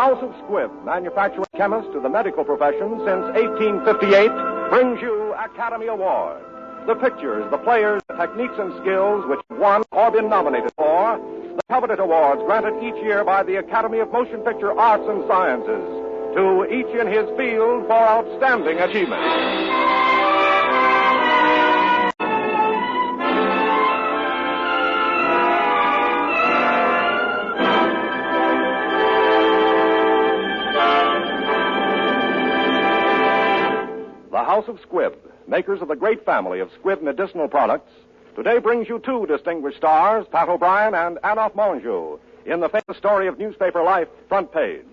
House of Squibb, manufacturing chemist to the medical profession since 1858, brings you Academy Award. The pictures, the players, the techniques and skills which have won or been nominated for the coveted awards granted each year by the Academy of Motion Picture Arts and Sciences, to each in his field for outstanding achievement. The House of Squibb, makers of the great family of Squibb medicinal products, today brings you two distinguished stars, Pat O'Brien and Adolphe Menjou, in the famous story of newspaper life, Front Page,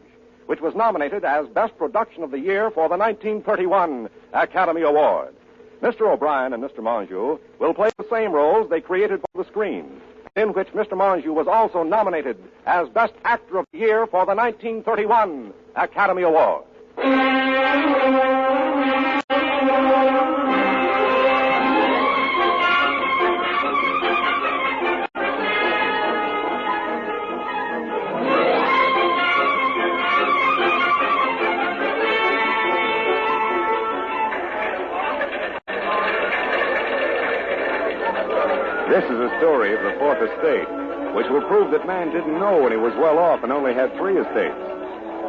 which was nominated as Best Production of the Year for the 1931 Academy Award. Mr. O'Brien and Mr. Menjou will play the same roles they created for the screen, in which Mr. Menjou was also nominated as Best Actor of the Year for the 1931 Academy Award. This is a story of the Fourth Estate, which will prove that man didn't know when he was well off and only had 3 estates.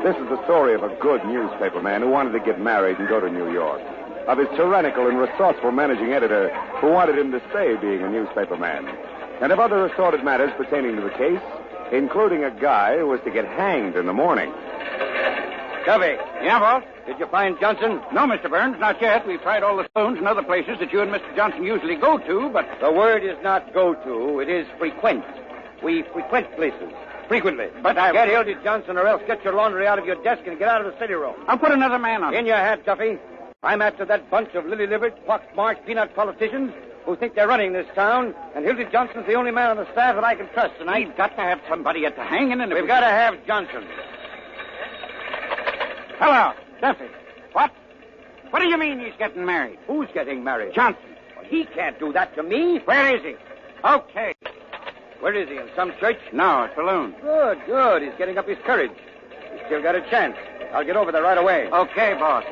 This is the story of a good newspaper man who wanted to get married and go to New York, of his tyrannical and resourceful managing editor who wanted him to stay being a newspaper man, and of other assorted matters pertaining to the case, including a guy who was to get hanged in the morning. Covey. Yeah, boss? Did you find Johnson? No, Mr. Burns, not yet. We've tried all the saloons and other places that you and Mr. Johnson usually go to, but... The word is not go to, it is frequent. We frequent places. Frequently. But I... Get Hildy Johnson or else get your laundry out of your desk and get out of the city room. I'll put another man on. In your hat, Duffy. I'm after that bunch of lily-livered, pock-marked peanut politicians who think they're running this town, and Hildy Johnson's the only man on the staff that I can trust, and We've got to have somebody at the hanging, and... We've got to have Johnson. Hello, Duffy. What? What do you mean he's getting married? Who's getting married? Johnson. Well, he can't do that to me. Where is he? Okay. Where is he, in some church? No, a saloon. Good, good. He's getting up his courage. He's still got a chance. I'll get over there right away. Okay, boss.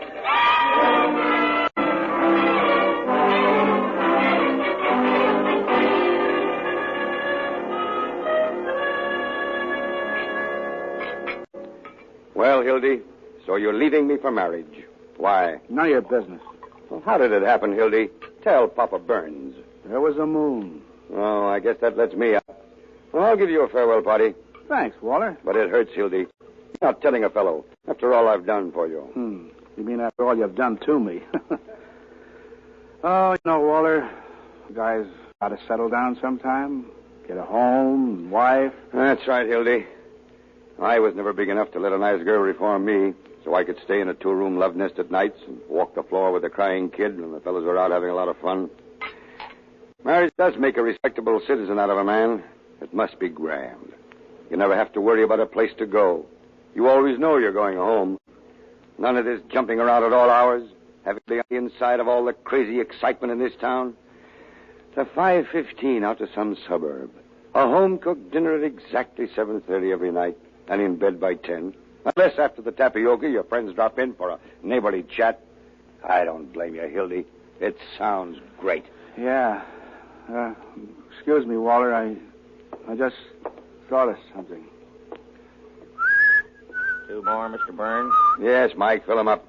Well, Hildy, so you're leaving me for marriage. Why? None of your business. Well, how did it happen, Hildy? Tell Papa Burns. There was a moon. Oh, I guess that lets me out. Well, I'll give you a farewell party. Thanks, Waller. But it hurts, Hildy. Not telling a fellow, after all I've done for you. You mean after all you've done to me? Oh, you know, Waller, guys got to settle down sometime. Get a home, and wife. That's right, Hildy. I was never big enough to let a nice girl reform me, so I could stay in a 2-room love nest at nights and walk the floor with a crying kid when the fellows were out having a lot of fun. Marriage does make a respectable citizen out of a man. It must be grand. You never have to worry about a place to go. You always know you're going home. None of this jumping around at all hours, having to be on the inside of all the crazy excitement in this town. It's a 5:15 out to some suburb. A home-cooked dinner at exactly 7:30 every night, and in bed by 10. Unless after the tapioca your friends drop in for a neighborly chat. I don't blame you, Hildy. It sounds great. Yeah. Excuse me, Waller. I just thought of something. 2 more, Mr. Burns? Yes, Mike, fill him up.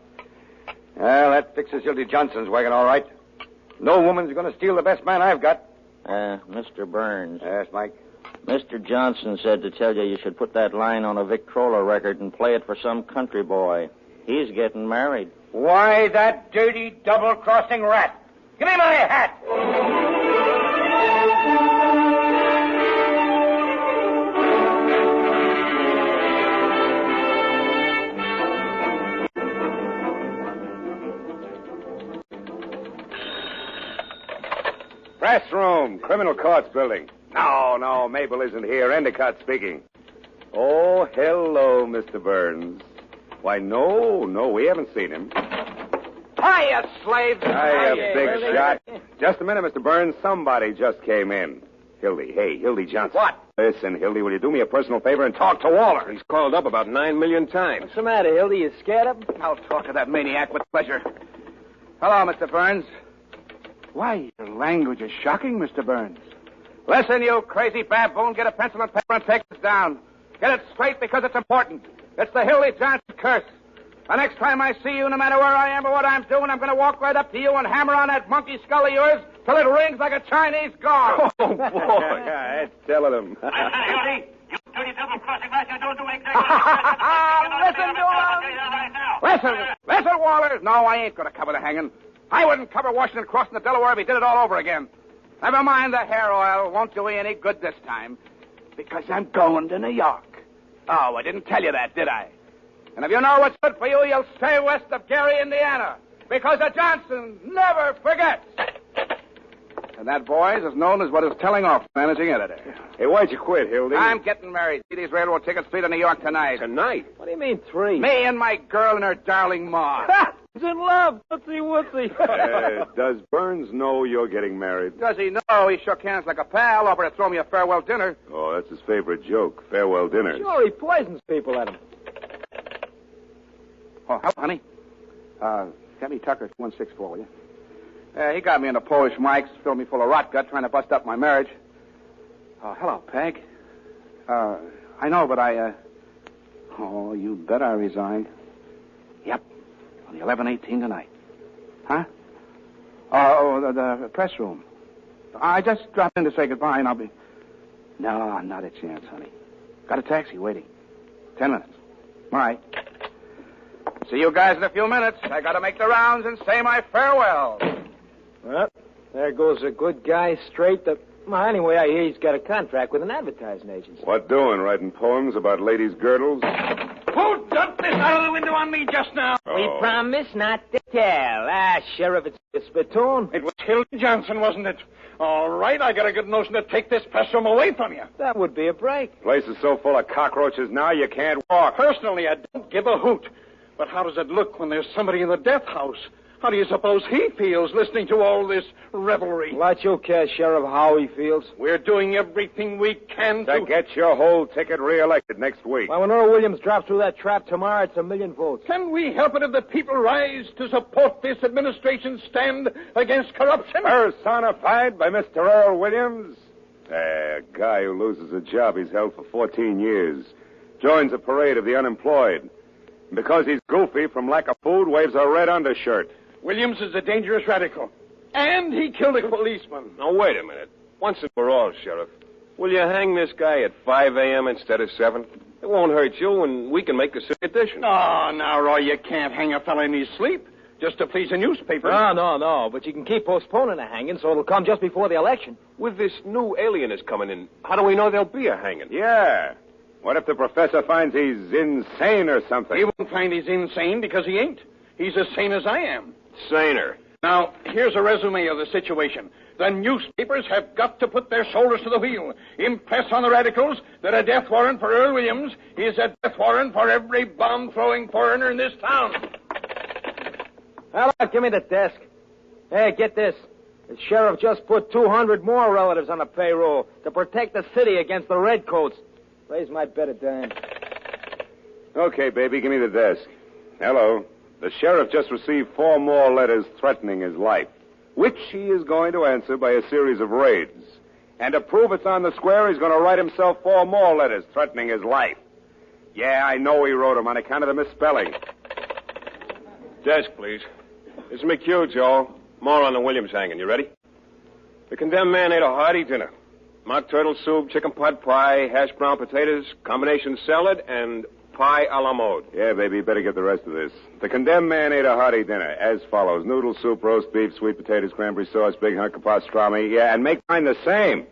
Well, that fixes Hildy Johnson's wagon all right. No woman's going to steal the best man I've got. Mr. Burns. Yes, Mike. Mr. Johnson said to tell you should put that line on a Victrola record and play it for some country boy. He's getting married. Why, that dirty, double-crossing rat. Give me my hat. Press room, criminal courts building. No, Mabel isn't here. Endicott speaking. Oh, hello, Mr. Burns. Why, no, we haven't seen him. Hiya, slave. Hiya, big shot. Just a minute, Mr. Burns. Somebody just came in. Hildy, hey, Hildy Johnson. What? Listen, Hildy, will you do me a personal favor and talk to Waller? He's called up about 9 million times. What's the matter, Hildy? You scared of him? I'll talk to that maniac with pleasure. Hello, Mr. Burns. Why, your language is shocking, Mr. Burns. Listen, you crazy baboon. Get a pencil and paper and take this down. Get it straight because it's important. It's the Hildy Johnson curse. The next time I see you, no matter where I am or what I'm doing, I'm going to walk right up to you and hammer on that monkey skull of yours till it rings like a Chinese gong. Oh, boy. Yeah, that's telling him. Hildy, you dirty double-crossing lass, you don't do exactly Listen, Waller. No, I ain't going to cover the hanging. I wouldn't cover Washington crossing the Delaware if he did it all over again. Never mind the hair oil. Won't do you any good this time. Because I'm going to New York. Oh, I didn't tell you that, did I? And if you know what's good for you, you'll stay west of Gary, Indiana. Because the Johnson never forgets. And that, boys, is known as what is telling off managing editor. Hey, why'd you quit, Hildy? I'm getting married. See these railroad tickets free to New York tonight. Tonight? What do you mean, 3? Me and my girl and her darling ma. He's in love. Whoopsie. Does Burns know you're getting married? Does he know? He shook hands like a pal, offered to throw me a farewell dinner. Oh, that's his favorite joke, farewell dinners. Sure, he poisons people at him. Oh, hello, honey. Get me Tucker 164, will you? He got me into Polish mics, filled me full of rot gut, trying to bust up my marriage. Oh, hello, Peg. I know, but Oh, you bet I resigned. Yep. On the 11:18 tonight. Huh? The press room. I just dropped in to say goodbye, and I'll be... No, not a chance, honey. Got a taxi waiting. 10 minutes. All right. See you guys in a few minutes. I got to make the rounds and say my farewell. Well, there goes a good guy straight to... Well, anyway, I hear he's got a contract with an advertising agency. What doing, writing poems about ladies' girdles? Who dumped this out of the window on me just now? We promise not to tell. Sheriff, it's a spittoon. It was Hildy Johnson, wasn't it? All right, I got a good notion to take this press room away from you. That would be a break. Place is so full of cockroaches now you can't walk. Personally, I don't give a hoot. But how does it look when there's somebody in the death house? How do you suppose he feels listening to all this revelry? Let you care, Sheriff, how he feels. We're doing everything we can to get your whole ticket reelected next week. Well, when Earl Williams drops through that trap tomorrow, it's 1 million votes. Can we help it if the people rise to support this administration's stand against corruption? Personified by Mr. Earl Williams? A guy who loses a job he's held for 14 years. Joins a parade of the unemployed. And because he's goofy from lack of food, waves a red undershirt. Williams is a dangerous radical. And he killed a policeman. Now, wait a minute. Once and for all, Sheriff. Will you hang this guy at 5 a.m. instead of 7? It won't hurt you, and we can make a city edition. Oh, now, Roy, you can't hang a fella in his sleep just to please a newspaper. No. But you can keep postponing the hanging so it'll come just before the election. With this new alienist coming in, how do we know there'll be a hanging? Yeah. What if the professor finds he's insane or something? He won't find he's insane because he ain't. He's as sane as I am. Saner. Now, here's a resume of the situation. The newspapers have got to put their shoulders to the wheel. Impress on the radicals that a death warrant for Earl Williams is a death warrant for every bomb-throwing foreigner in this town. Hello, give me the desk. Hey, get this. The sheriff just put 200 more relatives on the payroll to protect the city against the redcoats. Raise my bet a dime. Okay, baby, give me the desk. Hello. The sheriff just received 4 more letters threatening his life, which he is going to answer by a series of raids. And to prove it's on the square, he's going to write himself 4 more letters threatening his life. Yeah, I know he wrote them on account of the misspelling. Desk, please. This is McHugh, Joe. More on the Williams hanging. You ready? The condemned man ate a hearty dinner. Mock turtle soup, chicken pot pie, hash brown potatoes, combination salad, and pie a la mode. Yeah, baby, you better get the rest of this. The condemned man ate a hearty dinner as follows. Noodle soup, roast beef, sweet potatoes, cranberry sauce, big hunk of pastrami. Yeah, and make mine the same.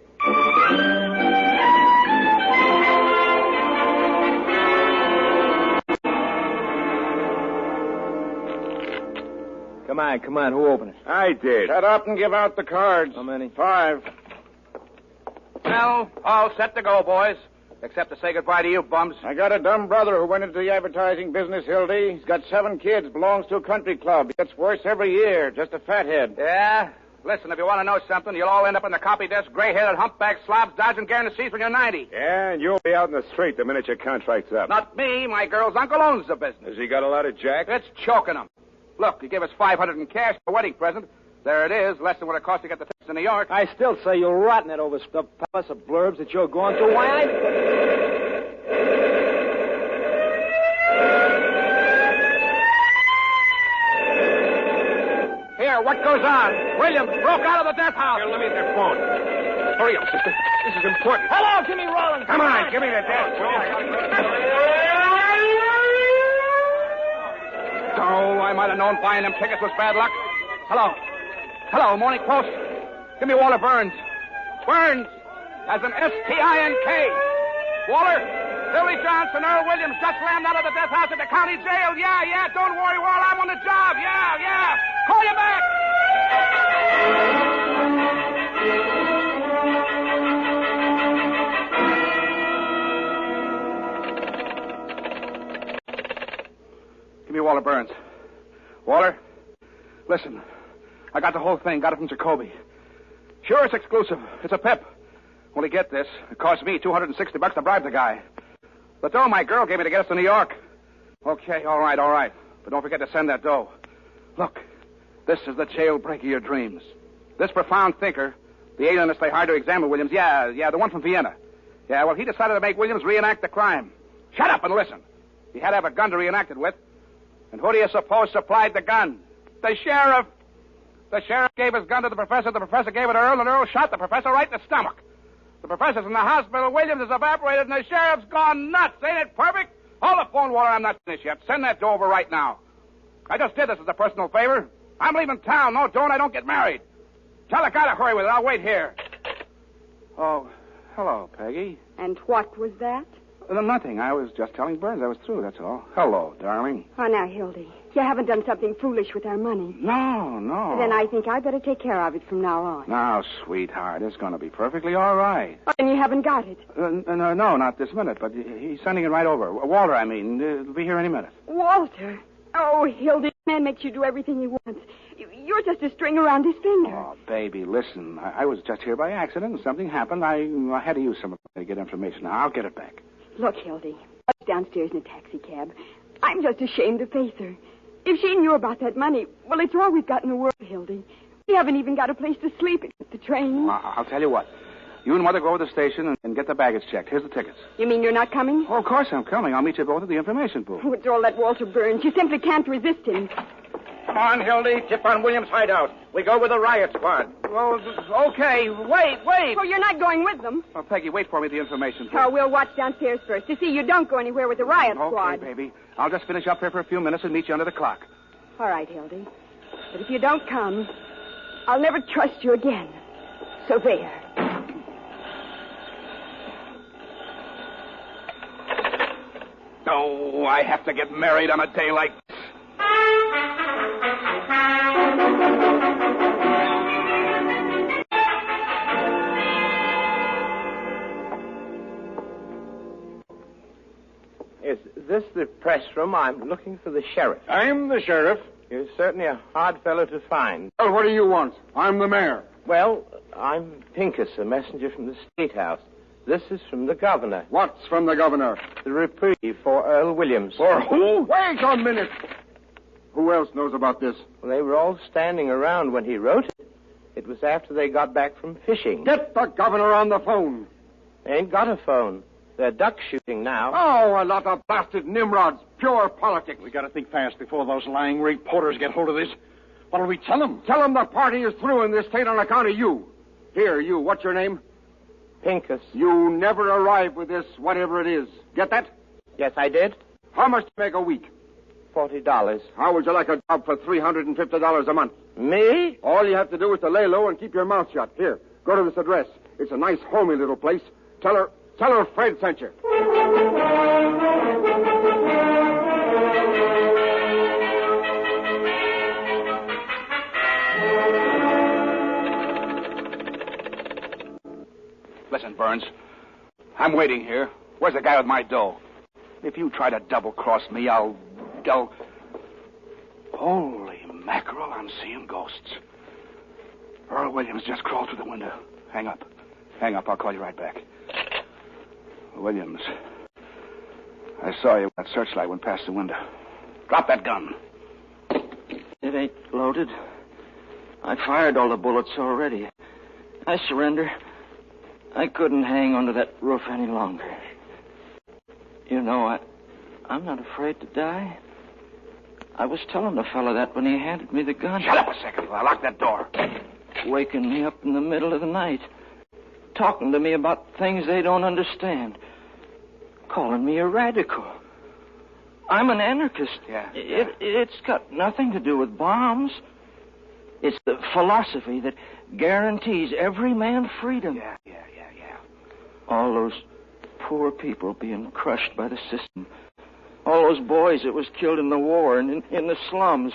Come on. Who opened it? I did. Shut up and give out the cards. How many? 5. Well, all set to go, boys. Except to say goodbye to you, bums. I got a dumb brother who went into the advertising business, Hildy. He's got 7 kids, belongs to a country club. He gets worse every year, just a fathead. Yeah? Listen, if you want to know something, you'll all end up in the copy desk, gray-headed, humpback slobs dodging guarantees when you're 90. Yeah, and you'll be out in the street the minute your contract's up. Not me. My girl's uncle owns the business. Has he got a lot of jack? It's choking him. Look, he gave us $500 in cash for a wedding present. There it is, less than what it cost to get the tickets to New York. I still say you're rotting that overstuffed palace of blurbs that you're going through. Why, Here, what goes on? Williams broke out of the death house. Here, let me that phone. Hurry up, sister. This is important. Hello, Jimmy Rollins. Come on, give me the desk, Joe. Oh, I might have known buying them tickets was bad luck. Hello, Morning Post. Give me Walter Burns. Burns, as an S-T-I-N-K. Walter, Billy Johnson, Earl Williams just slammed out of the death house at the county jail. Yeah, don't worry, Walt, I'm on the job. Yeah. Call you back. Give me Walter Burns. Walter, listen. I got the whole thing. Got it from Jacoby. Sure, it's exclusive. It's a pip. Only get this. It cost me $260 to bribe the guy. The dough my girl gave me to get us to New York. Okay, all right. But don't forget to send that dough. Look, this is the jailbreak of your dreams. This profound thinker, the alienist they hired to examine Williams, yeah, the one from Vienna. Yeah, well, he decided to make Williams reenact the crime. Shut up and listen. He had to have a gun to reenact it with. And who do you suppose supplied the gun? The sheriff. The sheriff gave his gun to the professor gave it to Earl, and Earl shot the professor right in the stomach. The professor's in the hospital, Williams is evaporated, and the sheriff's gone nuts. Ain't it perfect? Hold the phone, Walter, I'm not finished yet. Send that dough over right now. I just did this as a personal favor. I'm leaving town. No, I don't get married. Tell the guy to hurry with it. I'll wait here. Oh, hello, Peggy. And what was that? Nothing. I was just telling Burns I was through, that's all. Hello, darling. Oh, now, Hildy, you haven't done something foolish with our money. No. Then I think I better take care of it from now on. Now, sweetheart, it's going to be perfectly all right. Oh, and you haven't got it? No, not this minute, but he's sending it right over. Walter, I mean. It'll be here any minute. Walter? Oh, Hildy, man makes you do everything he wants. You're just a string around his finger. Oh, baby, listen. I was just here by accident, and something happened. I had to use some of it to get information. Now, I'll get it back. Look, Hildy, I was downstairs in a taxi cab. I'm just ashamed to face her. If she knew about that money, well, it's all we've got in the world, Hildy. We haven't even got a place to sleep at the train. Well, I'll tell you what. You and Mother go to the station and get the baggage checked. Here's the tickets. You mean you're not coming? Oh, of course I'm coming. I'll meet you both at the information booth. Oh, it's all that Walter Burns. You simply can't resist him. Come on, Hildy. Tip on Williams' hideout. We go with the riot squad. Well, okay. Wait. Oh, you're not going with them? Oh, Peggy, wait for me at the information booth. Oh, we'll watch downstairs first to see you don't go anywhere with the riot squad. Okay, baby. I'll just finish up here for a few minutes and meet you under the clock. All right, Hildy. But if you don't come, I'll never trust you again. So there. Oh, I have to get married on a day like this. Is this the press room? I'm looking for the sheriff. I'm the sheriff. You're certainly a hard fellow to find. Well, what do you want? I'm the mayor. Well, I'm Pincus, a messenger from the State House. This is from the governor. What's from the governor? The reprieve for Earl Williams. For who? Wait a minute. Who else knows about this? Well, they were all standing around when he wrote it. It was after they got back from fishing. Get the governor on the phone. They ain't got a phone. They're duck shooting now. Oh, a lot of blasted nimrods. Pure politics. We got to think fast before those lying reporters get hold of this. What'll we tell them? Tell them the party is through in this state on account of you. Here, you. What's your name? Pincus. You never arrive with this, whatever it is. Get that? Yes, I did. How much do you make a week? $40. How would you like a job for $350 a month? Me? All you have to do is to lay low and keep your mouth shut. Here, go to this address. It's a nice, homey little place. Tell her Fred sent you. Listen, Burns. I'm waiting here. Where's the guy with my dough? If you try to double-cross me, I'll... Holy mackerel, I'm seeing ghosts. Earl Williams just crawled through the window. Hang up. Hang up. I'll call you right back. Williams. I saw you when that searchlight went past the window. Drop that gun. It ain't loaded. I fired all the bullets already. I surrender. I couldn't hang onto that roof any longer. You know, I'm not afraid to die. I was telling the fella that when he handed me the gun. Shut up a second while I lock that door. Waking me up in the middle of the night. Talking to me about things they don't understand. Calling me a radical. I'm an anarchist. Yeah. It's got nothing to do with bombs. It's the philosophy that guarantees every man freedom. Yeah. All those poor people being crushed by the system. All those boys that was killed in the war and in the slums.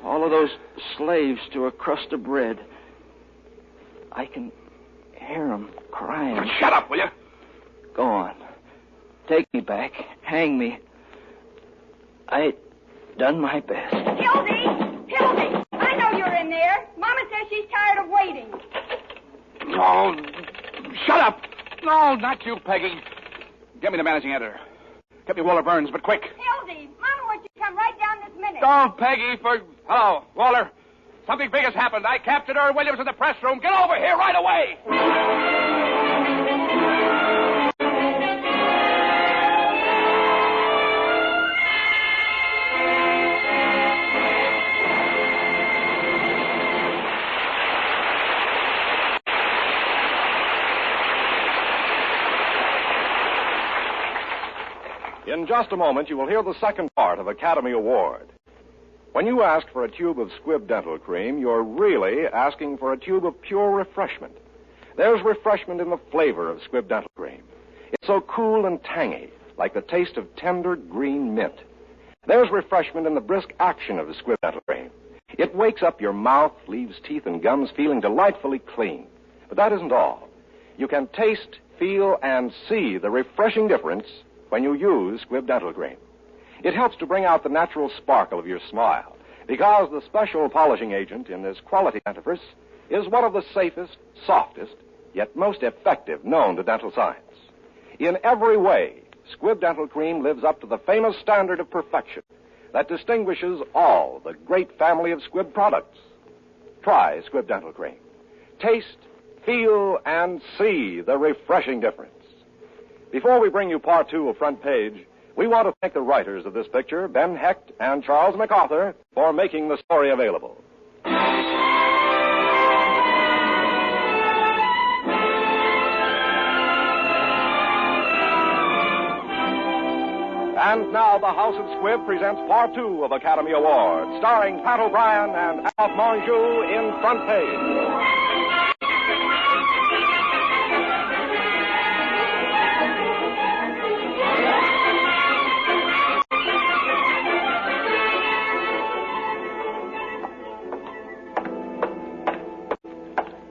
All of those slaves to a crust of bread. I can hear them crying. Shut up, will you? Go on. Take me back. Hang me. I done my best. Hildy! I know you're in there. Mama says she's tired of waiting. Oh, shut up! No, not you, Peggy. Get me the managing editor. Get me Walter Burns, but quick. Hildy, Mama wants you to come right down this minute. Don't, Peggy, Hello, Walter. Something big has happened. I captured Earl Williams in the press room. Get over here right away! In just a moment, you will hear the second part of Academy Award. When you ask for a tube of Squibb Dental Cream, you're really asking for a tube of pure refreshment. There's refreshment in the flavor of Squibb Dental Cream. It's so cool and tangy, like the taste of tender green mint. There's refreshment in the brisk action of the Squibb Dental Cream. It wakes up your mouth, leaves teeth and gums feeling delightfully clean. But that isn't all. You can taste, feel, and see the refreshing difference when you use Squibb Dental Cream. It helps to bring out the natural sparkle of your smile, because the special polishing agent in this quality dentifrice is one of the safest, softest, yet most effective known to dental science. In every way, Squibb Dental Cream lives up to the famous standard of perfection that distinguishes all the great family of Squibb products. Try Squibb Dental Cream. Taste, feel, and see the refreshing difference. Before we bring you part two of Front Page, we want to thank the writers of this picture, Ben Hecht and Charles MacArthur, for making the story available. And now the House of Squibb presents part two of Academy Award, starring Pat O'Brien and Adolphe Menjou in Front Page.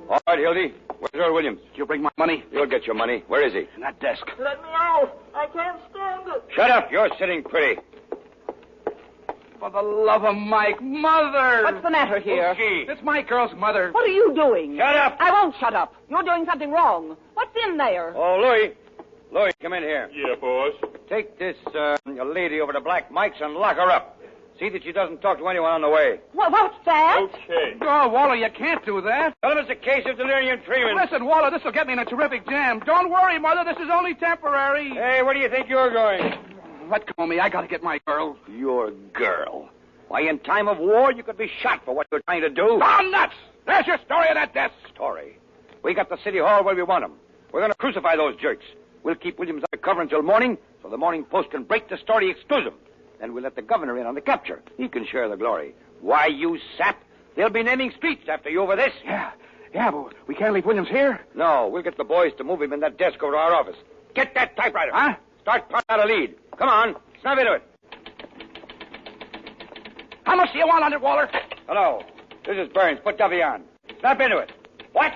All right, Hildy. Where's Earl Williams? Did you bring my money? You'll get your money. Where is he? In that desk. Let me out. I can't stand it. Shut up. You're sitting pretty. For the love of Mike, Mother! What's the matter here? Who's she? It's my girl's mother. What are you doing? Shut up. I won't shut up. You're doing something wrong. What's in there? Oh, Louis. Louis, come in here. Yeah, boss. Take this lady over to Black Mike's and lock her up. See that she doesn't talk to anyone on the way. What's that? Okay. Oh, Waller, you can't do that. Tell him it's a case of delirium tremens. Listen, Waller, this will get me in a terrific jam. Don't worry, Mother. This is only temporary. Hey, where do you think you're going? Let go of me. I got to get my girl. Your girl. Why, in time of war, you could be shot for what you're trying to do. Oh, nuts! There's your story in that desk. Story? We got the city hall where we want him. We're going to crucify those jerks. We'll keep Williams undercover until morning, so the Morning Post can break the story exclusive. Then we'll let the governor in on the capture. He can share the glory. Why, you sap, they'll be naming streets after you over this. Yeah, but we can't leave Williams here. No, we'll get the boys to move him in that desk over to our office. Get that typewriter. Huh? Start putting out a lead. Come on, snap into it. How much do you want on it, Waller? Hello, this is Burns. Put Duffy on. Snap into it. What?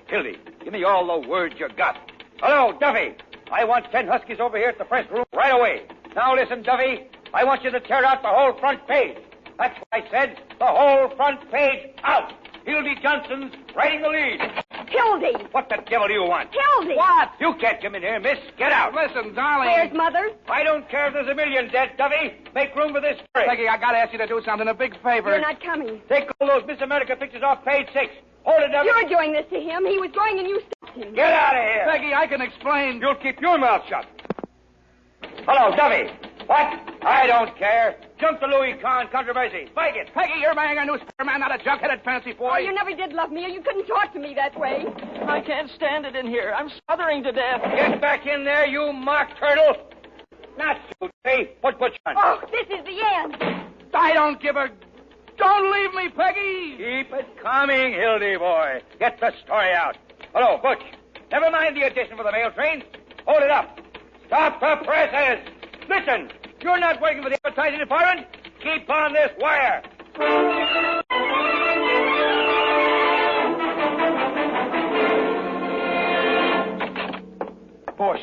Hildy, give me all the words you got. Hello, Duffy. I want 10 Huskies over here at the press room right away. Now listen, Duffy. I want you to tear out the whole front page. That's what I said. The whole front page out. Hildy Johnson's riding the lead. Hildy! What the devil do you want? Hildy! What? You can't come in here, miss. Get out. Listen, darling. Where's Mother? I don't care if there's a million dead, Duffy. Make room for this story. Peggy, I gotta ask you to do something, a big favor. You're not coming. Take all those Miss America pictures off page 6. Hold it, Duffy. You're doing this to him. He was going and you stopped him. Get out of here. Peggy, I can explain. You'll keep your mouth shut. Hello, Duffy. What? I don't care. Jump the Louis Kahn controversy. Spike it. Peggy, you're marrying a newspaper man, not a junk-headed fancy boy. Oh, you never did love me, or you couldn't talk to me that way. I can't stand it in here. I'm smothering to death. Get back in there, you mock turtle. Not you, Duffy. Put Butch on. Oh, this is the end. I don't give a... Don't leave me, Peggy! Keep it coming, Hildy boy. Get the story out. Hello, Butch. Never mind the addition for the mail train. Hold it up. Stop the presses. Listen, you're not working for the advertising department. Keep on this wire. Boss,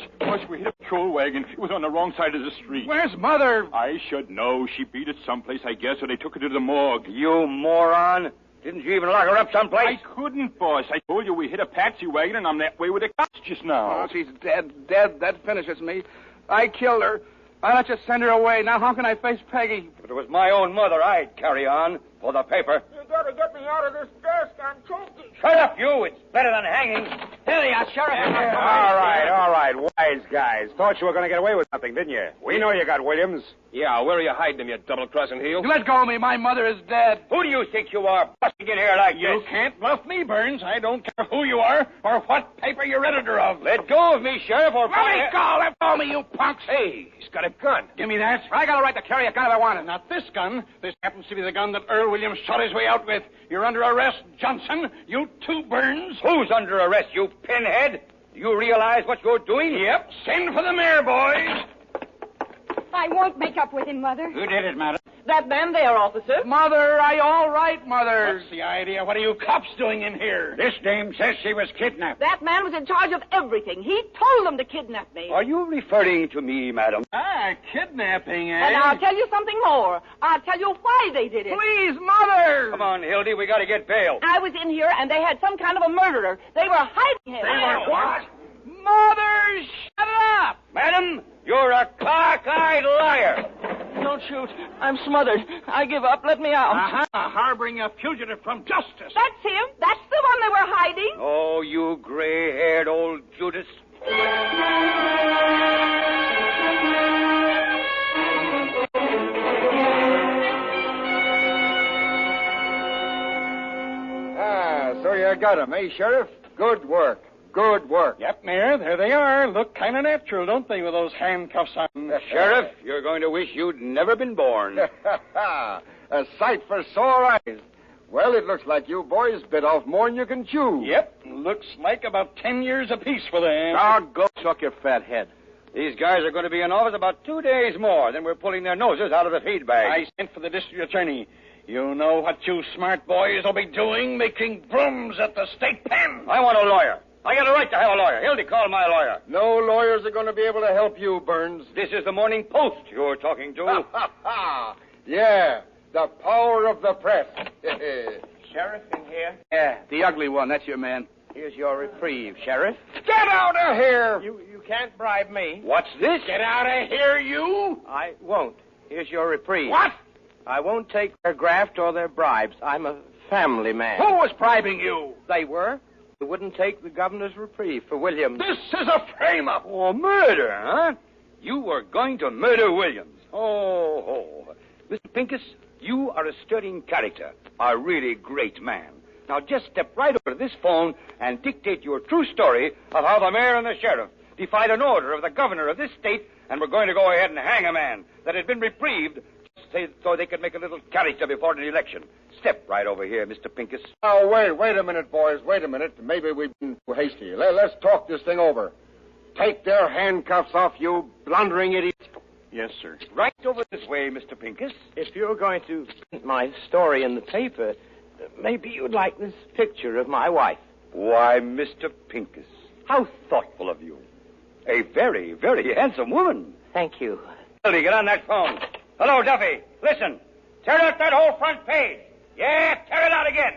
we hit a patrol wagon. It was on the wrong side of the street. Where's Mother? I should know. She beat it someplace, I guess, or they took her to the morgue. You moron. Didn't you even lock her up someplace? I couldn't, boss. I told you we hit a patsy wagon, and I'm that way with the cops just now. Oh, she's dead. That finishes me. I killed her. I let you send her away. Now how can I face Peggy? If it was my own mother, I'd carry on for the paper. You gotta get me out of this desk. I'm choking. Shut up, you. It's better than hanging. Here you are, Sheriff. All right. Wise guys. Thought you were going to get away with something, didn't you? We know you got Williams. Yeah, where are you hiding him, you double-crossing heel? Let go of me. My mother is dead. Who do you think you are, busting in here like You this? can't bluff me, Burns. I don't care who you are or what paper you're editor of. Let go of me, Sheriff, or... Let me go. Let go of me, you punks. Hey, he's got a gun. Give me that. I got a right to carry a gun if I want it. Not this gun. This happens to be the gun that Earl Williams shot his way out with. You're under arrest, Johnson. You too, Burns. Who's under arrest, you pinhead? Do you realize what you're doing? Yep. Send for the mayor, boys. I won't make up with him, Mother. Who did it, madam? That man there, officer. Mother, are you all right, Mother? What's the idea? What are you cops doing in here? This dame says she was kidnapped. That man was in charge of everything. He told them to kidnap me. Are you referring to me, madam? Ah, kidnapping, eh? And I'll tell you something more. I'll tell you why they did it. Please, Mother! Come on, Hildy, we gotta get bail. I was in here, and they had some kind of a murderer. They were hiding him. What? Mother, shut up! Madam, you're a cockeyed liar. Don't shoot. I'm smothered. I give up. Let me out. Aha, harboring a fugitive from justice. That's him. That's the one they were hiding. Oh, you gray-haired old Judas. So you got him, eh, Sheriff? Good work. Good work. Yep, Mayor, there they are. Look kind of natural, don't they, with those handcuffs on? Sheriff, you're going to wish you'd never been born. A sight for sore eyes. Well, it looks like you boys bit off more than you can chew. Yep, looks like about 10 years apiece for them. Go suck your fat head. These guys are going to be in office about 2 days more. Then we're pulling their noses out of the feed bag. I sent for the district attorney. You know what you smart boys will be doing, making brooms at the state pen. I want a lawyer. I got a right to have a lawyer. Hildy, call my lawyer. No lawyers are going to be able to help you, Burns. This is the Morning Post you're talking to. Yeah, the power of the press. Sheriff in here? Yeah, the ugly one. That's your man. Here's your reprieve, Sheriff. Get out of here! You can't bribe me. What's this? Get out of here, you! I won't. Here's your reprieve. What? I won't take their graft or their bribes. I'm a family man. Who was bribing you? They were. They wouldn't take the governor's reprieve for Williams. This is a frame-up. Oh, murder, huh? You were going to murder Williams. Oh. Mr. Pincus, you are a stirring character, a really great man. Now just step right over to this phone and dictate your true story of how the mayor and the sheriff defied an order of the governor of this state and were going to go ahead and hang a man that had been reprieved so they could make a little character before the election. Step right over here, Mr. Pincus. Oh, wait a minute, boys. Wait a minute. Maybe we've been too hasty. Let's talk this thing over. Take their handcuffs off, you blundering idiots. Yes, sir. Right over this way, Mr. Pincus. If you're going to print my story in the paper, maybe you'd like this picture of my wife. Why, Mr. Pincus, how thoughtful of you. A very, very handsome woman. Thank you. Hildy, get on that phone. Hello, Duffy. Listen. Tear out that whole front page. Yeah, tear it out again.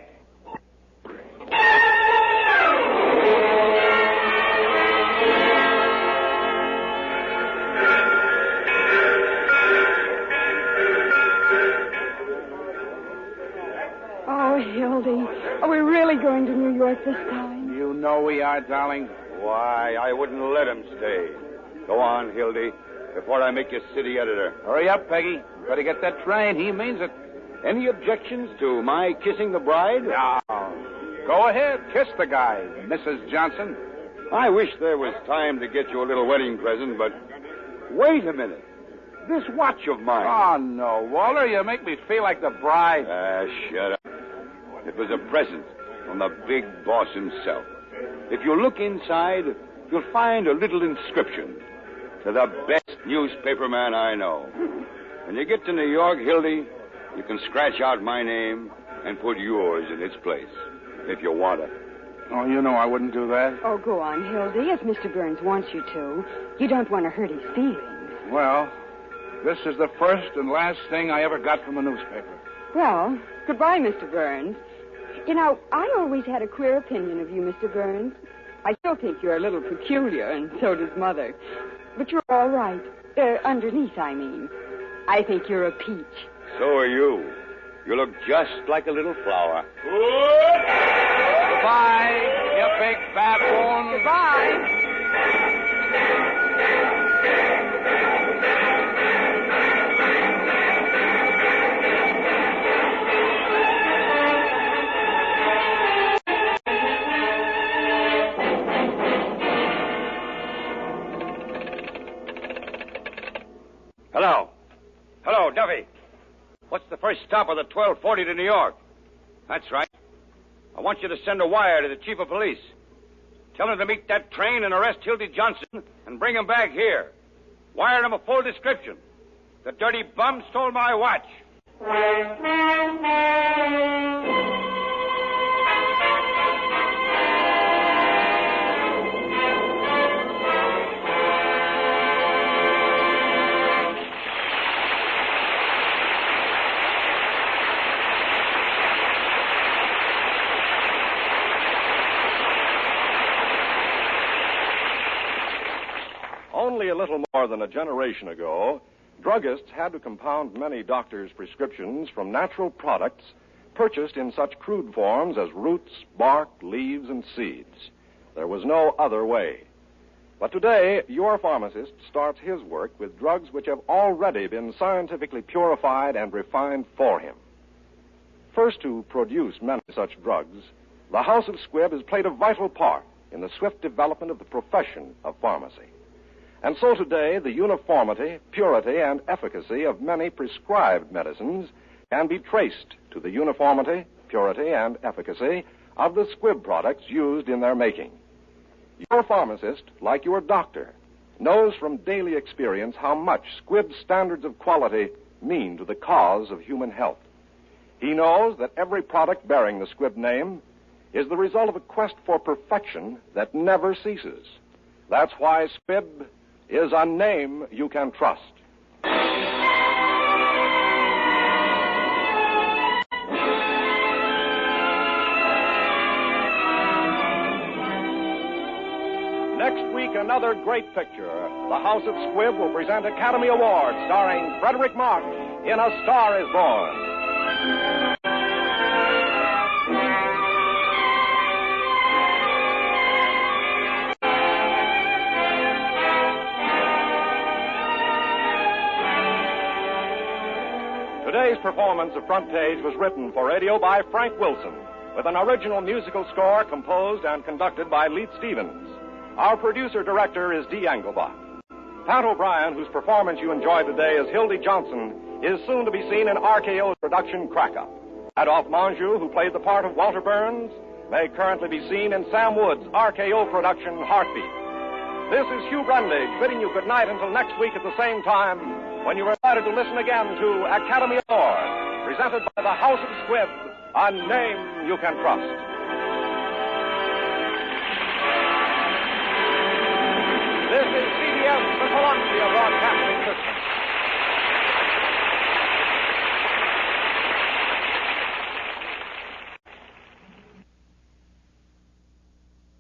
Are we really going to New York this time? You know we are, darling. Why, I wouldn't let him stay. Go on, Hildy, before I make you city editor. Hurry up, Peggy. Better get that train. He means it. Any objections to my kissing the bride? No. Go ahead. Kiss the guy, Mrs. Johnson. I wish there was time to get you a little wedding present, but wait a minute. This watch of mine. Oh, no, Walter. You make me feel like the bride. Shut up. It was a present from the big boss himself. If you look inside, you'll find a little inscription. To the best newspaper man I know. When you get to New York, Hildy, you can scratch out my name and put yours in its place, if you want it. Oh, you know I wouldn't do that. Oh, go on, Hildy, if Mr. Burns wants you to. You don't want to hurt his feelings. Well, this is the first and last thing I ever got from a newspaper. Well, goodbye, Mr. Burns. You know, I always had a queer opinion of you, Mr. Burns. I still think you're a little peculiar, and so does Mother. But you're all right. Underneath, I mean. I think you're a peach. So are you. You look just like a little flower. Goodbye, you big baboon. Goodbye. Hello. Hello, Duffy. What's the first stop of the 1240 to New York? That's right. I want you to send a wire to the chief of police. Tell him to meet that train and arrest Hildy Johnson and bring him back here. Wire him a full description. The dirty bum stole my watch. Only a little more than a generation ago, druggists had to compound many doctors' prescriptions from natural products purchased in such crude forms as roots, bark, leaves, and seeds. There was no other way. But today, your pharmacist starts his work with drugs which have already been scientifically purified and refined for him. First to produce many such drugs, the House of Squibb has played a vital part in the swift development of the profession of pharmacy. And so today, the uniformity, purity, and efficacy of many prescribed medicines can be traced to the uniformity, purity, and efficacy of the Squibb products used in their making. Your pharmacist, like your doctor, knows from daily experience how much Squibb's standards of quality mean to the cause of human health. He knows that every product bearing the Squibb name is the result of a quest for perfection that never ceases. That's why Squibb is a name you can trust. Next week, another great picture. The House of Squibb will present Academy Award starring Frederick March in A Star is Born. Today's performance of Front Page was written for radio by Frank Wilson, with an original musical score composed and conducted by Leith Stevens. Our producer-director is Dee Engelbach. Pat O'Brien, whose performance you enjoyed today as Hildy Johnson, is soon to be seen in RKO's production Crack-Up. Adolphe Menjou, who played the part of Walter Burns, may currently be seen in Sam Wood's RKO production Heartbeat. This is Hugh Brundage bidding you good night until next week at the same time, when you are invited to listen again to Academy Award, presented by the House of Squibb, a name you can trust.